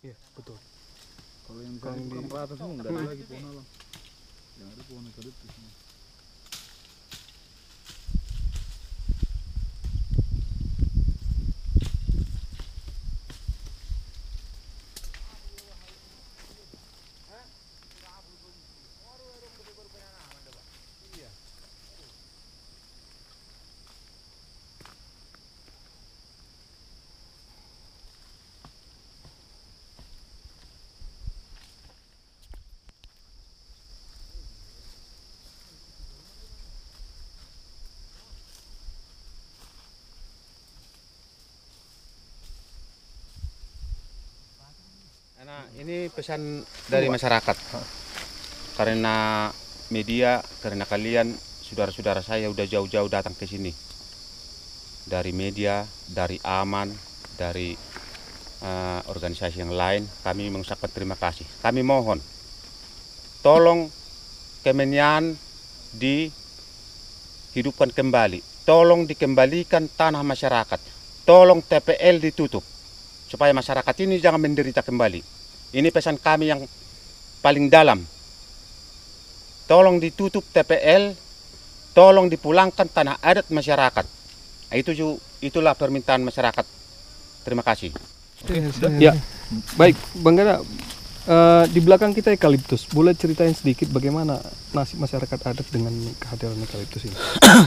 Iya, betul. Kalau yang di rata semua nggak ada lagi pohon alam. Yang ada pohon eukaliptus semua. Nah, ini pesan dari masyarakat. Karena media, karena kalian, saudara-saudara saya udah jauh-jauh datang ke sini. Dari media, dari Aman, dari organisasi yang lain, kami mengucapkan terima kasih. Kami mohon, tolong Kemenyan dihidupkan kembali. Tolong dikembalikan tanah masyarakat. Tolong TPL ditutup. Supaya masyarakat ini jangan menderita kembali. Ini pesan kami yang paling dalam. Tolong ditutup TPL, tolong dipulangkan tanah adat masyarakat. Itulah permintaan masyarakat. Terima kasih. Ya, baik, Bang Gada. Di belakang kita eukaliptus. Boleh ceritain sedikit bagaimana nasib masyarakat adat dengan kehadiran eukaliptus ini?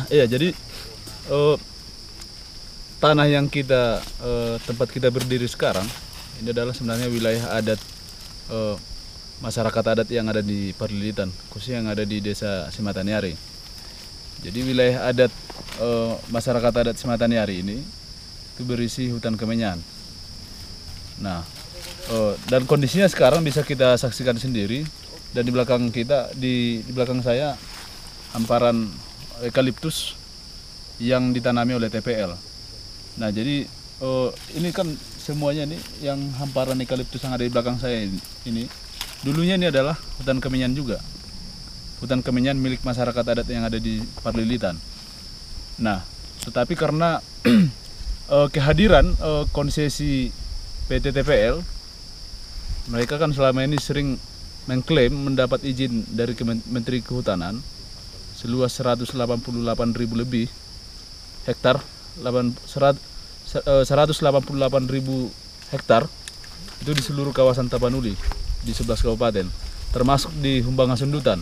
Iya, jadi tanah yang tempat kita berdiri sekarang ini adalah sebenarnya wilayah adat masyarakat adat yang ada di Parlilitan, khususnya yang ada di Desa Simataniari. Jadi wilayah adat masyarakat adat Simataniari ini itu berisi hutan Kemenyan. Nah, dan kondisinya sekarang bisa kita saksikan sendiri, dan di belakang kita, di belakang saya hamparan eukaliptus yang ditanami oleh TPL. Nah, jadi ini kan semuanya nih yang hamparan eukaliptus yang ada di belakang saya ini dulunya ini adalah hutan Kemenyan juga. Hutan Kemenyan milik masyarakat adat yang ada di Parlilitan. Nah, tetapi karena kehadiran konsesi PT TPL, mereka kan selama ini sering mengklaim mendapat izin dari Menteri Kehutanan seluas 188.000 lebih hektar, 188.000 hektar itu di seluruh kawasan Tapanuli di 11 kabupaten, termasuk di Humbangan Sundutan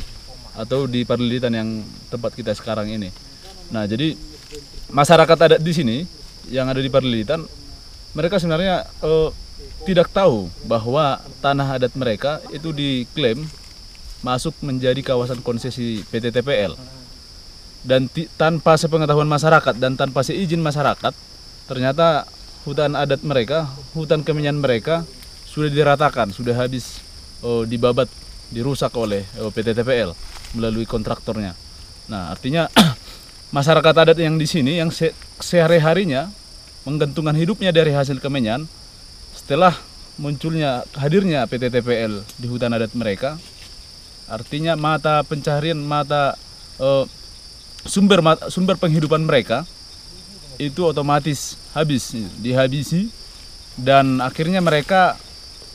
atau di Parlilitan yang tempat kita sekarang ini. Nah, jadi masyarakat adat di sini yang ada di Parlilitan, mereka sebenarnya tidak tahu bahwa tanah adat mereka itu diklaim masuk menjadi kawasan konsesi PT TPL. Dan tanpa sepengetahuan masyarakat dan tanpa seizin masyarakat, ternyata hutan adat mereka, hutan Kemenyan mereka sudah diratakan, sudah habis dibabat, dirusak oleh PT TPL melalui kontraktornya. Nah, artinya masyarakat adat yang di sini yang sehari-harinya menggantungkan hidupnya dari hasil Kemenyan, setelah munculnya hadirnya PT TPL di hutan adat mereka, artinya mata pencaharian, sumber penghidupan mereka itu otomatis dihabisi, dan akhirnya mereka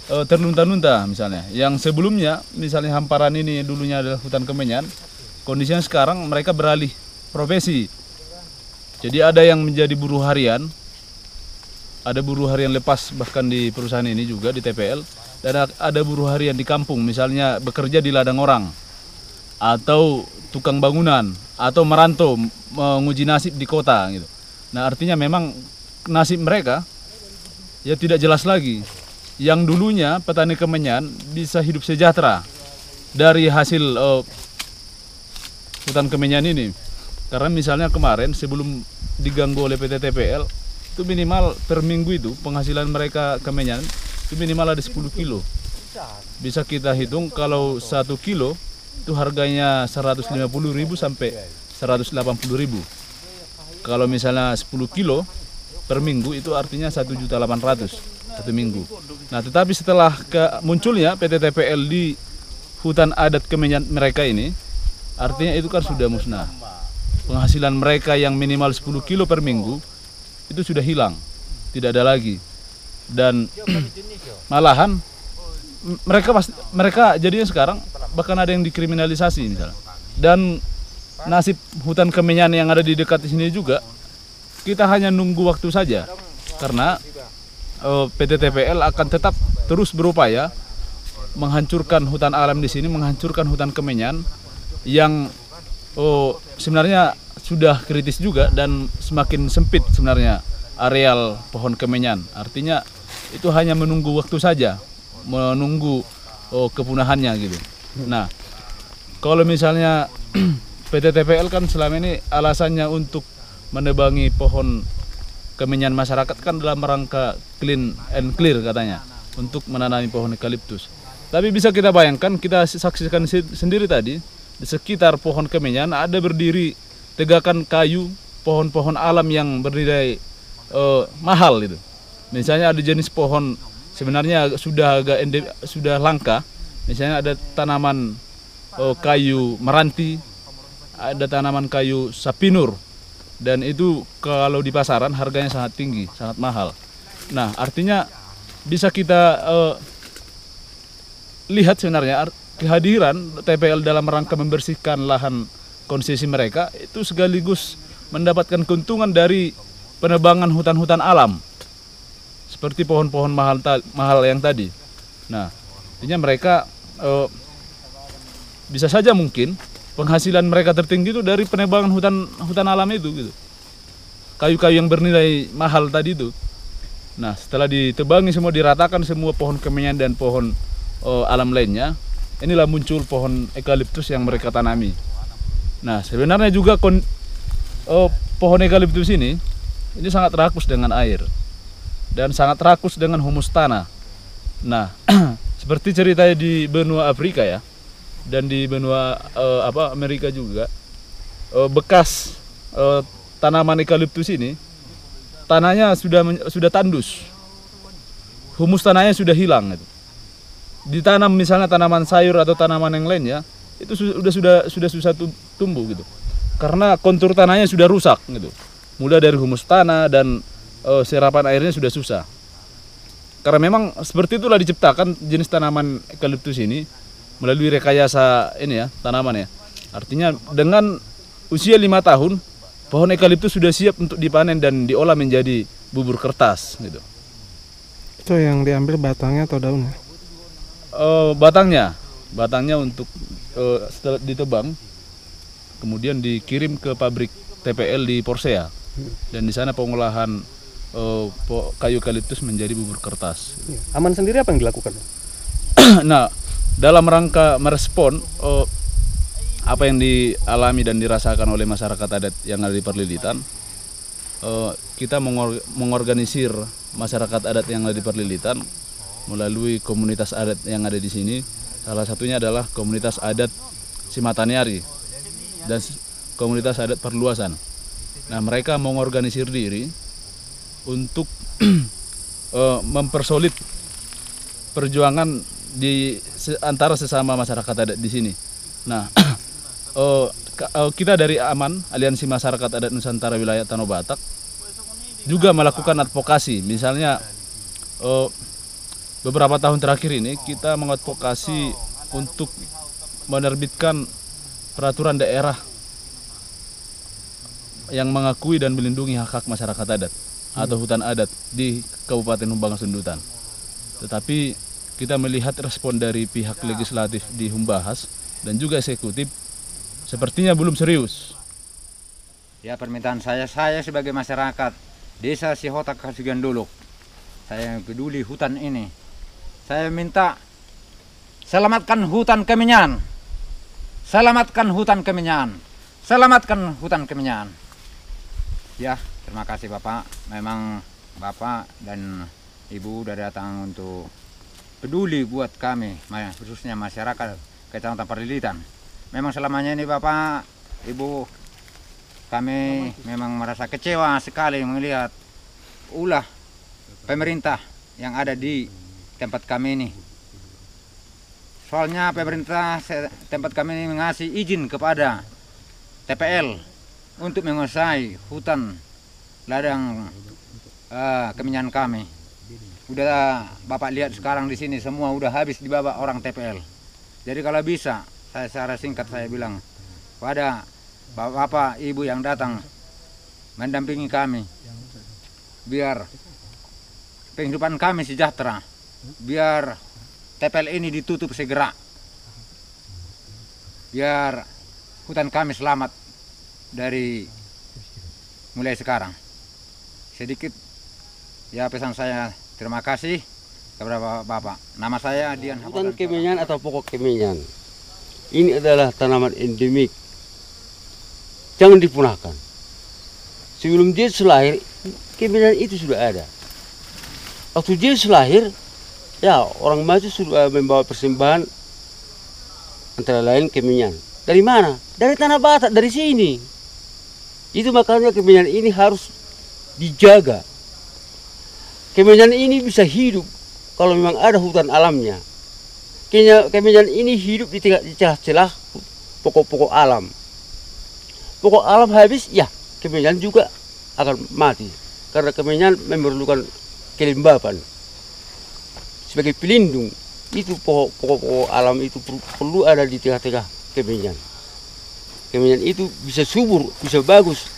terlunta-lunta. Misalnya yang sebelumnya, misalnya hamparan ini dulunya adalah hutan Kemenyan, kondisinya sekarang mereka beralih profesi. Jadi ada yang menjadi buruh harian, ada buruh harian lepas bahkan di perusahaan ini juga di TPL, dan ada buruh harian di kampung, misalnya bekerja di ladang orang atau tukang bangunan atau merantau menguji nasib di kota gitu. Nah, artinya memang nasib mereka ya tidak jelas lagi. Yang dulunya petani Kemenyan bisa hidup sejahtera dari hasil hutan Kemenyan ini. Karena misalnya kemarin sebelum diganggu oleh PT TPL, itu minimal per minggu itu penghasilan mereka Kemenyan itu minimal ada 10 kilo. Bisa kita hitung kalau 1 kilo itu harganya 150.000 sampai 180.000. Kalau misalnya 10 kilo per minggu itu artinya 1.800.000 satu minggu. Nah, tetapi setelah munculnya PT TPL di hutan adat Kemenyan mereka ini, artinya itu kan sudah musnah. Penghasilan mereka yang minimal 10 kilo per minggu itu sudah hilang, tidak ada lagi. Dan malahan mereka jadinya sekarang bahkan ada yang dikriminalisasi misalnya. Dan nasib hutan kemenyan yang ada di dekat sini juga kita hanya nunggu waktu saja, karena PT TPL akan tetap terus berupaya menghancurkan hutan alam di sini, menghancurkan hutan kemenyan yang sebenarnya sudah kritis juga dan semakin sempit sebenarnya areal pohon kemenyan. Artinya itu hanya menunggu waktu saja, menunggu kepunahannya gitu. Nah, kalau misalnya PT TPL kan selama ini alasannya untuk menebangi pohon kemenyan masyarakat kan dalam rangka clean and clear katanya, untuk menanami pohon eukaliptus. Tapi bisa kita bayangkan, kita saksikan sendiri tadi, di sekitar pohon kemenyan ada berdiri tegakan kayu, pohon-pohon alam yang bernilai mahal gitu. Misalnya ada jenis pohon sebenarnya sudah langka, misalnya ada tanaman kayu meranti, ada tanaman kayu sapinur, dan itu kalau di pasaran harganya sangat tinggi, sangat mahal. Nah, artinya bisa kita lihat sebenarnya kehadiran TPL dalam rangka membersihkan lahan konsesi mereka itu sekaligus mendapatkan keuntungan dari penebangan hutan-hutan alam seperti pohon-pohon mahal yang tadi. Nah, artinya mereka bisa saja mungkin penghasilan mereka tertinggi itu dari penebangan hutan alam itu gitu. Kayu-kayu yang bernilai mahal tadi itu. Nah, setelah ditebangi semua, diratakan semua pohon kemenyan dan pohon alam lainnya, inilah muncul pohon eukaliptus yang mereka tanami. Nah, sebenarnya juga pohon eukaliptus ini sangat rakus dengan air dan sangat rakus dengan humus tanah. Nah, seperti ceritanya di benua Afrika ya, dan di benua Amerika juga, bekas tanaman eukaliptus ini tanahnya sudah tandus, humus tanahnya sudah hilang gitu. Ditanam misalnya tanaman sayur atau tanaman yang lainnya itu sudah susah tumbuh gitu, karena kontur tanahnya sudah rusak gitu, mulai dari humus tanah dan serapan airnya sudah susah. Karena memang seperti itulah diciptakan jenis tanaman eukaliptus ini melalui rekayasa ini ya, tanaman ya. Artinya dengan usia 5 tahun pohon eukaliptus sudah siap untuk dipanen dan diolah menjadi bubur kertas gitu. Itu yang diambil batangnya atau daunnya? Batangnya untuk setelah ditebang kemudian dikirim ke pabrik TPL di Porsea, dan di sana pengolahan kayu eukaliptus menjadi bubur kertas. Aman sendiri apa yang dilakukan? Nah, dalam rangka merespon apa yang dialami dan dirasakan oleh masyarakat adat yang ada di Perlilitan, kita mengorganisir masyarakat adat yang ada di Perlilitan melalui komunitas adat yang ada di sini. Salah satunya adalah komunitas adat Simataniari dan komunitas adat Perluasan. Nah, mereka mengorganisir diri untuk mempersolid perjuangan di antara sesama masyarakat adat di sini. Nah, kita dari AMAN, Aliansi Masyarakat Adat Nusantara Wilayah Tanah Batak, juga melakukan advokasi. Misalnya beberapa tahun terakhir ini kita mengadvokasi untuk menerbitkan peraturan daerah yang mengakui dan melindungi hak-hak masyarakat adat atau hutan adat di Kabupaten Humbangan Sundutan. Tetapi kita melihat respon dari pihak legislatif di Humbahas dan juga eksekutif sepertinya belum serius. Ya, permintaan saya sebagai masyarakat Desa Sihota Kasiganduluk, saya yang peduli hutan ini, saya minta selamatkan hutan kemenyan, selamatkan hutan kemenyan, selamatkan hutan kemenyan. Ya, terima kasih Bapak. Memang Bapak dan Ibu sudah datang untuk peduli buat kami, khususnya masyarakat Kecamatan Perlilitan. Memang selamanya ini Bapak, Ibu, kami memang merasa kecewa sekali melihat ulah pemerintah yang ada di tempat kami ini. Soalnya pemerintah tempat kami ini mengasih izin kepada TPL untuk menguasai hutan ladang kemenyan kami. Udah Bapak lihat sekarang di sini semua udah habis dibawa orang TPL. Jadi kalau bisa, saya secara singkat saya bilang pada Bapak Ibu yang datang mendampingi kami, biar kehidupan kami sejahtera, biar TPL ini ditutup segera, biar hutan kami selamat dari mulai sekarang. Sedikit ya pesan saya, terima kasih kepada Bapak. Nama saya Dian. Hutan kemenyan atau pokok kemenyan ini adalah tanaman endemik, jangan dipunahkan. Sebelum Yesus lahir, kemenyan itu sudah ada. Waktu Yesus lahir, ya orang maju sudah membawa persembahan antara lain kemenyan. Dari mana? Dari tanah Batak, dari sini. Itu makanya kemenyan ini harus dijaga. Kemenyan ini bisa hidup kalau memang ada hutan alamnya. Kemenyan ini hidup di celah-celah pokok-pokok alam. Pokok alam habis, ya kemenyan juga akan mati. Karena kemenyan memerlukan kelembapan. Sebagai pelindung, itu pokok-pokok alam itu perlu ada di tengah-tengah kemenyan. Kemenyan itu bisa subur, bisa bagus,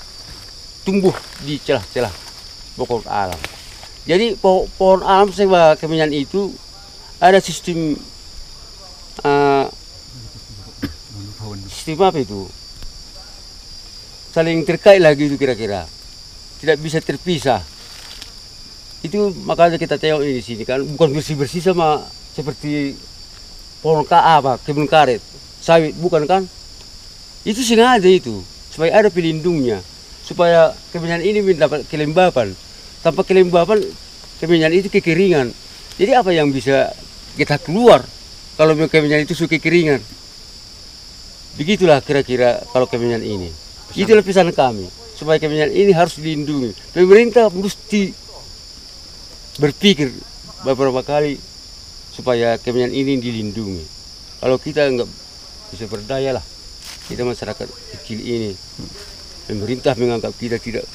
tumbuh di celah-celah pokok alam. Jadi pohon alam sebuah kemenyan itu ada sistem apa itu? Saling terkait lagi itu kira-kira. Tidak bisa terpisah. Itu makanya kita tengok di sini kan bukan bersih-bersih sama seperti pohon kebun karet, sawit, bukan kan? Itu sengaja itu supaya ada pelindungnya, supaya kemenyan ini mendapat kelembapan. Tanpa kelembapan kemenyan itu kekeringan. Jadi apa yang bisa kita keluar kalau kemenyan itu suka kekeringan? Begitulah kira-kira kalau kemenyan ini. Itulah pesan kami, supaya kemenyan ini harus dilindungi. Pemerintah mesti berpikir beberapa kali supaya kemenyan ini dilindungi. Kalau kita nggak bisa berdaya lah, kita masyarakat kecil ini, pemerintah menganggap kita tidak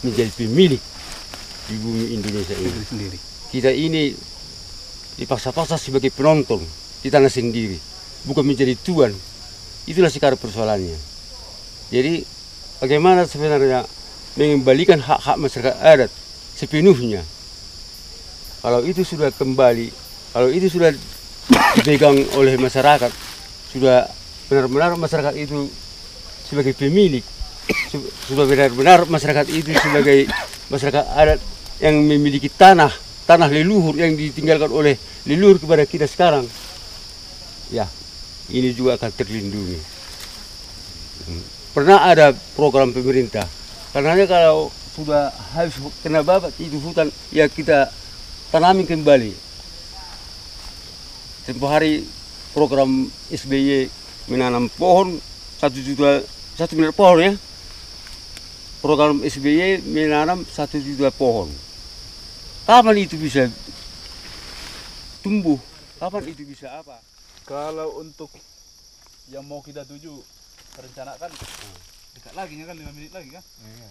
menjadi pemilik di bumi Indonesia ini sendiri. Kita ini dipaksa-paksa sebagai penonton di tanah sendiri, bukan menjadi tuan. Itulah sekarang persoalannya. Jadi bagaimana sebenarnya mengembalikan hak-hak masyarakat adat sepenuhnya. Kalau itu sudah kembali, kalau itu sudah dipegang oleh masyarakat, sudah benar-benar masyarakat itu sebagai pemilik, sudah benar-benar masyarakat itu sebagai masyarakat adat yang memiliki tanah leluhur yang ditinggalkan oleh leluhur kepada kita sekarang, ya ini juga akan terlindungi. Pernah ada program pemerintah, karena kalau sudah habis kena babat itu hutan, ya kita tanami kembali. Tempoh hari program SBY menanam pohon 1 miliar pohon ya. Program SBY menanam 1 juta pohon. Kapan itu bisa tumbuh? Kapan itu bisa apa? Kalau untuk yang mau kita tuju, rencanakan dekat lagi kan 5 menit lagi kan? Iya.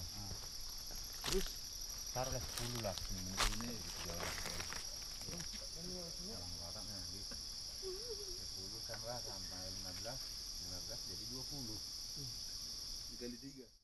Terus Taruhlah 10 lah. Ini sampai 15 jadi 20. dikali 3.